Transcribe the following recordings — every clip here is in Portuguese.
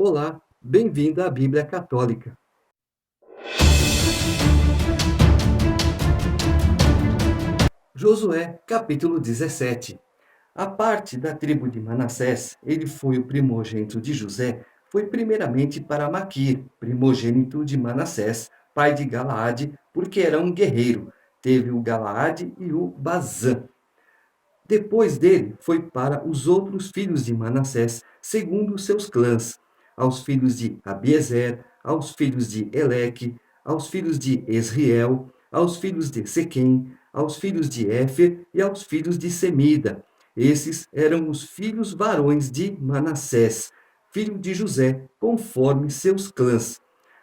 Olá, bem-vindo à Bíblia Católica. Josué, capítulo 17. A parte da tribo de Manassés, ele foi o primogênito de José, foi primeiramente para Maquir, primogênito de Manassés, pai de Galaade, porque era um guerreiro. Teve o Galaade e o Bazã. Depois dele, foi para os outros filhos de Manassés, segundo os seus clãs, aos filhos de Abiezer, aos filhos de Eleque, aos filhos de Esriel, aos filhos de Sequém, aos filhos de Éfer e aos filhos de Semida. Esses eram os filhos varões de Manassés, filho de José, conforme seus clãs.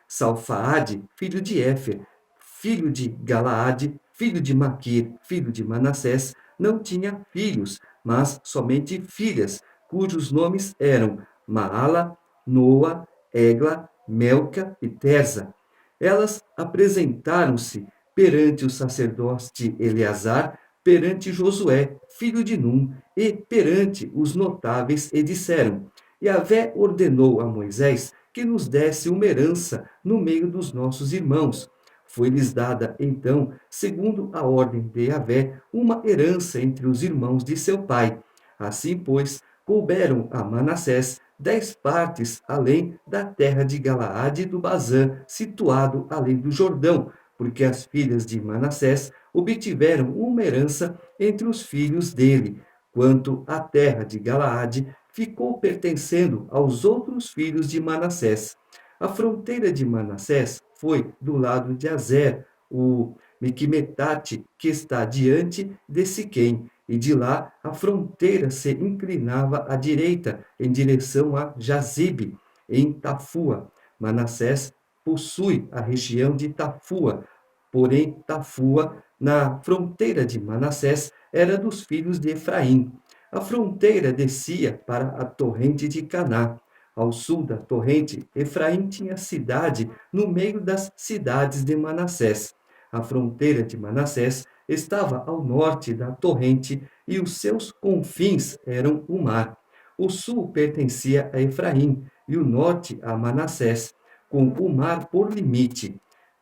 Salfaade, filho de Éfer, filho de Galaade, filho de Maquir, filho de Manassés, não tinha filhos, mas somente filhas, cujos nomes eram Maala, Noa, Egla, Melca e Terza. Elas apresentaram-se perante o sacerdote Eleazar, perante Josué, filho de Num, e perante os notáveis, e disseram: Yahvé ordenou a Moisés que nos desse uma herança no meio dos nossos irmãos. Foi-lhes dada, então, segundo a ordem de Yahvé, uma herança entre os irmãos de seu pai. Assim, pois, couberam a Manassés 10 partes além da terra de Galaade e do Bazã, situado além do Jordão, porque as filhas de Manassés obtiveram uma herança entre os filhos dele. Quanto à terra de Galaade, ficou pertencendo aos outros filhos de Manassés. A fronteira de Manassés foi do lado de Azer, o Miquimetate, que está diante de Siquém, e de lá a fronteira se inclinava à direita, em direção a Jazibe, em Tafua. Manassés possui a região de Tafua, porém Tafua, na fronteira de Manassés, era dos filhos de Efraim. A fronteira descia para a torrente de Caná. Ao sul da torrente, Efraim tinha cidade no meio das cidades de Manassés. A fronteira de Manassés estava ao norte da torrente e os seus confins eram o mar. O sul pertencia a Efraim e o norte a Manassés, com o mar por limite.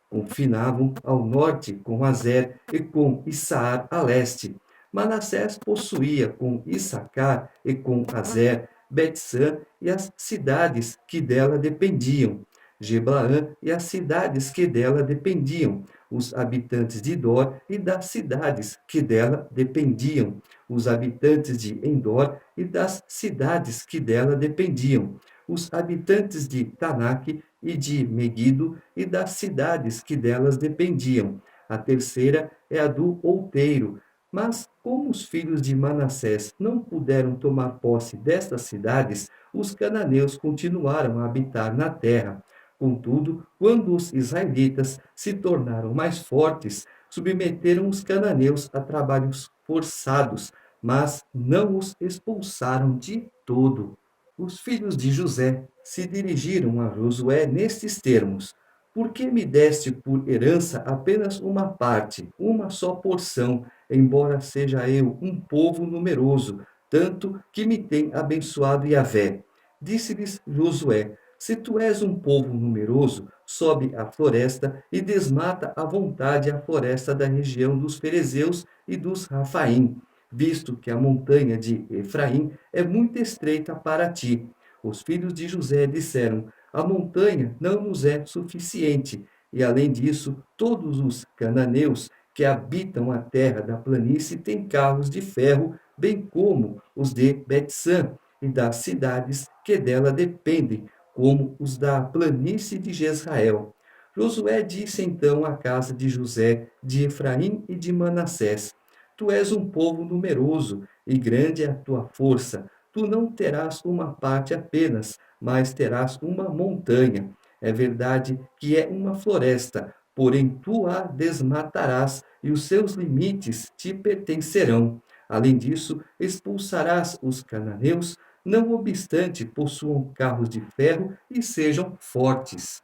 Confinavam ao norte com Azer e com Issaar a leste. Manassés possuía com Issacar e com Azer, Betsã e as cidades que dela dependiam, Geblaã e as cidades que dela dependiam, os habitantes de Dor e das cidades que dela dependiam, os habitantes de Endor e das cidades que dela dependiam, os habitantes de Tanak e de Megido e das cidades que delas dependiam. A terceira é a do outeiro. Mas, como os filhos de Manassés não puderam tomar posse destas cidades, os cananeus continuaram a habitar na terra. Contudo, quando os israelitas se tornaram mais fortes, submeteram os cananeus a trabalhos forçados, mas não os expulsaram de todo. Os filhos de José se dirigiram a Josué nestes termos: Por que me deste por herança apenas uma parte, uma só porção, embora seja eu um povo numeroso, tanto que me tem abençoado Yahvé? Disse-lhes Josué: Se tu és um povo numeroso, sobe à floresta e desmata à vontade a floresta da região dos Ferezeus e dos Rafaim, visto que a montanha de Efraim é muito estreita para ti. Os filhos de José disseram: A montanha não nos é suficiente, e além disso, todos os cananeus que habitam a terra da planície têm carros de ferro, bem como os de Betsã e das cidades que dela dependem, como os da planície de Jezrael. Josué disse então à casa de José, de Efraim e de Manassés: Tu és um povo numeroso, e grande é a tua força. Tu não terás uma parte apenas, mas terás uma montanha. É verdade que é uma floresta, porém tu a desmatarás, e os seus limites te pertencerão. Além disso, expulsarás os cananeus, não obstante possuam carros de ferro e sejam fortes.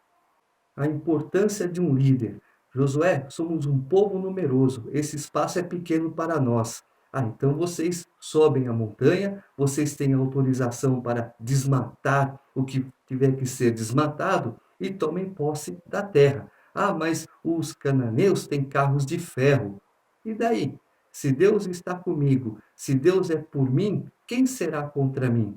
A importância de um líder. Josué, somos um povo numeroso, esse espaço é pequeno para nós. Então vocês sobem a montanha, vocês têm autorização para desmatar o que tiver que ser desmatado e tomem posse da terra. Ah, mas os cananeus têm carros de ferro. E daí? Se Deus está comigo, se Deus é por mim, quem será contra mim?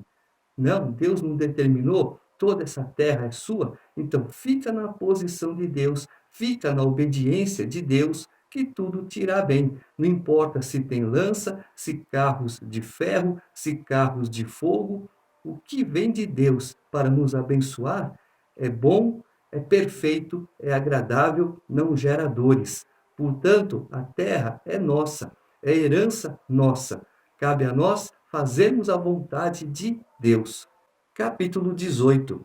Não, Deus não determinou, toda essa terra é sua, então fica na posição de Deus, fica na obediência de Deus, que tudo te irá bem. Não importa se tem lança, se carros de ferro, se carros de fogo, o que vem de Deus para nos abençoar é bom, é perfeito, é agradável, não gera dores. Portanto, a terra é nossa, é herança nossa. Cabe a nós fazermos a vontade de Deus. Capítulo 18.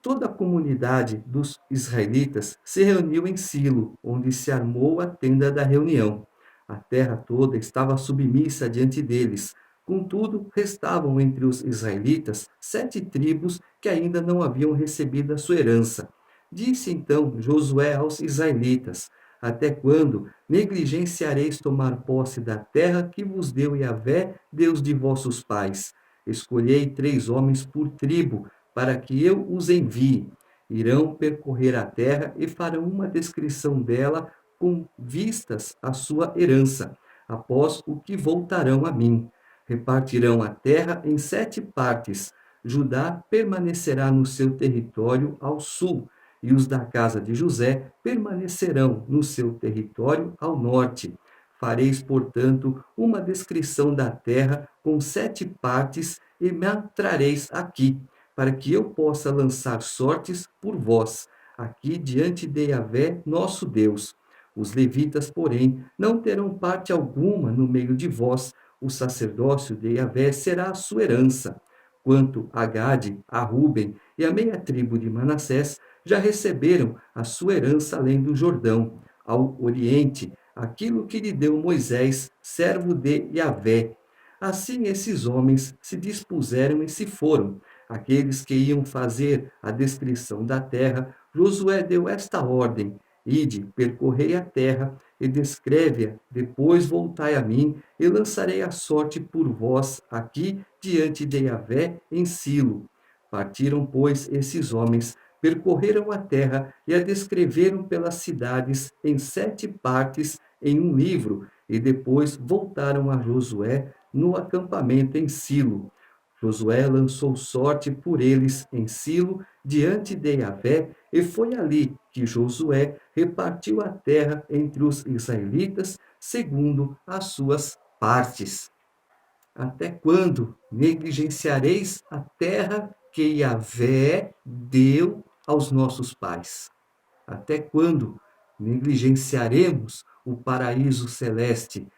Toda a comunidade dos israelitas se reuniu em Silo, onde se armou a tenda da reunião. A terra toda estava submissa diante deles. Contudo, restavam entre os israelitas 7 tribos que ainda não haviam recebido a sua herança. Disse então Josué aos israelitas: Até quando negligenciareis tomar posse da terra que vos deu Yahvé, Deus de vossos pais? Escolhei 3 homens por tribo, para que eu os envie. Irão percorrer a terra e farão uma descrição dela com vistas à sua herança, após o que voltarão a mim. Repartirão a terra em 7 partes. Judá permanecerá no seu território ao sul, e os da casa de José permanecerão no seu território ao norte. Fareis, portanto, uma descrição da terra com 7 partes e me trareis aqui, para que eu possa lançar sortes por vós, aqui diante de Yahvé, nosso Deus. Os levitas, porém, não terão parte alguma no meio de vós, o sacerdócio de Yahvé será a sua herança. Quanto a Gade, a Ruben e a meia tribo de Manassés, já receberam a sua herança além do Jordão, ao oriente, aquilo que lhe deu Moisés, servo de Yahvé. Assim esses homens se dispuseram e se foram. Aqueles que iam fazer a descrição da terra, Josué deu esta ordem: Ide, percorrei a terra e descreve-a, depois voltai a mim, e lançarei a sorte por vós aqui diante de Yahvé em Silo. Partiram, pois, esses homens, percorreram a terra e a descreveram pelas cidades em 7 partes em um livro, e depois voltaram a Josué no acampamento em Silo. Josué lançou sorte por eles em Silo, diante de Yahvé, e foi ali que Josué repartiu a terra entre os israelitas, segundo as suas partes. Até quando negligenciareis a terra que Yahvé deu aos nossos pais? Até quando negligenciaremos o paraíso celeste,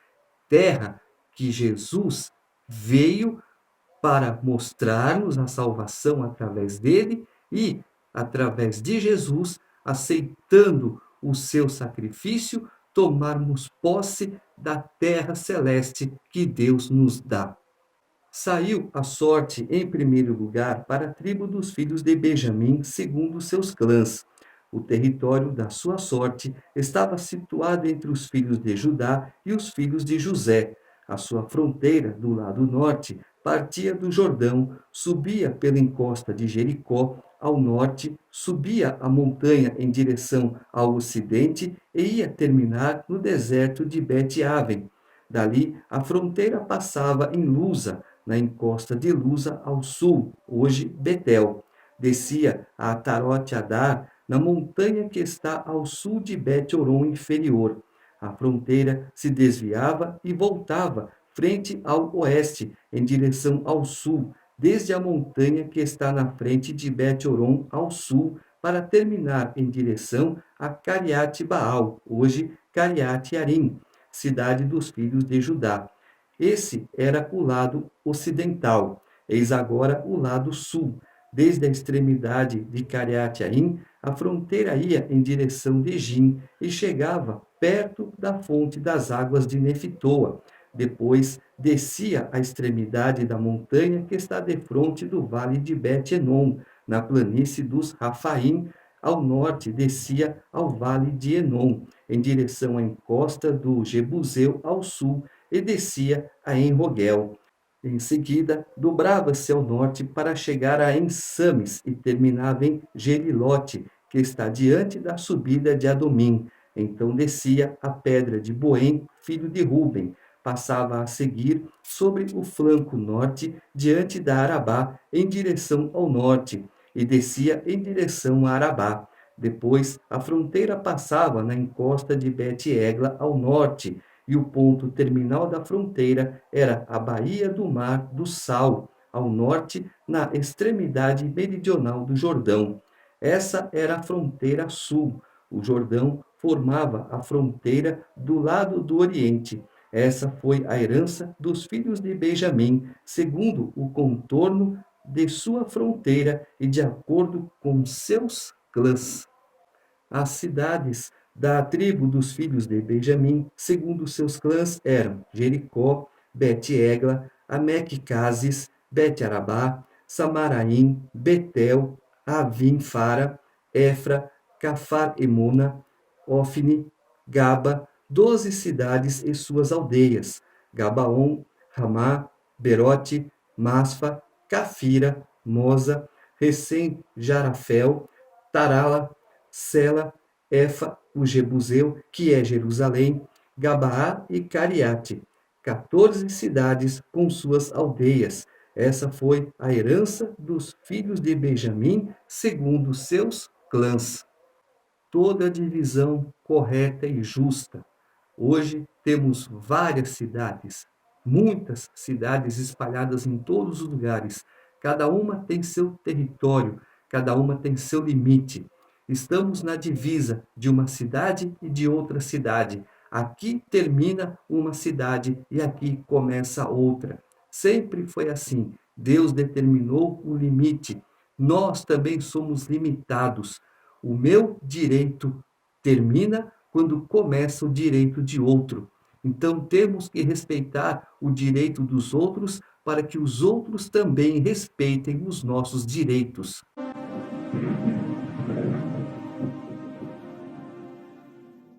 terra que Jesus veio para mostrar-nos a salvação através dele e, através de Jesus, aceitando o seu sacrifício, tomarmos posse da terra celeste que Deus nos dá. Saiu a sorte, em primeiro lugar, para a tribo dos filhos de Benjamim, segundo seus clãs. O território da sua sorte estava situado entre os filhos de Judá e os filhos de José. A sua fronteira, do lado norte, partia do Jordão, subia pela encosta de Jericó ao norte, subia a montanha em direção ao ocidente e ia terminar no deserto de Bet-Aven. Dali, a fronteira passava em Luza, na encosta de Luza ao sul, hoje Betel. Descia a Atarote Adar, na montanha que está ao sul de Bet-Horon inferior. A fronteira se desviava e voltava frente ao oeste, em direção ao sul, desde a montanha que está na frente de Bet-Horon ao sul, para terminar em direção a Cariate Baal, hoje Cariate Arim, cidade dos filhos de Judá. Esse era o lado ocidental. Eis agora o lado sul. Desde a extremidade de Cariate-Aim, a fronteira ia em direção de Jim e chegava perto da fonte das águas de Nefitoa. Depois descia a extremidade da montanha que está defronte do vale de Bet-Enon, na planície dos Rafaim. Ao norte descia ao vale de Enon, em direção à encosta do Jebuseu ao sul, e descia a Enrogel. Em seguida, dobrava-se ao norte para chegar a Ensames e terminava em Gelilote, que está diante da subida de Adomim. Então descia a pedra de Boém, filho de Ruben, passava a seguir sobre o flanco norte, diante da Arabá, em direção ao norte, e descia em direção a Arabá. Depois, a fronteira passava na encosta de Bet-Egla ao norte, e o ponto terminal da fronteira era a Baía do Mar do Sal, ao norte, na extremidade meridional do Jordão. Essa era a fronteira sul. O Jordão formava a fronteira do lado do Oriente. Essa foi a herança dos filhos de Benjamim, segundo o contorno de sua fronteira e de acordo com seus clãs. As cidades da tribo dos filhos de Benjamim, segundo seus clãs, eram Jericó, Bet-Egla, Ameque-Cases, Bet-Arabá, Samaraim, Betel, Avim-Fara, Efra, Cafar-Emona, Ofni, Gaba, 12 cidades e suas aldeias, Gabaon, Ramá, Berote, Masfa, Cafira, Moza, Recém-Jarafel, Tarala, Sela, Efa, o Jebuseu, que é Jerusalém, Gabaá e Cariate, 14 cidades com suas aldeias. Essa foi a herança dos filhos de Benjamim, segundo seus clãs. Toda a divisão correta e justa. Hoje temos várias cidades, muitas cidades espalhadas em todos os lugares. Cada uma tem seu território, cada uma tem seu limite. Estamos na divisa de uma cidade e de outra cidade. Aqui termina uma cidade e aqui começa outra. Sempre foi assim. Deus determinou o limite. Nós também somos limitados. O meu direito termina quando começa o direito de outro. Então temos que respeitar o direito dos outros para que os outros também respeitem os nossos direitos.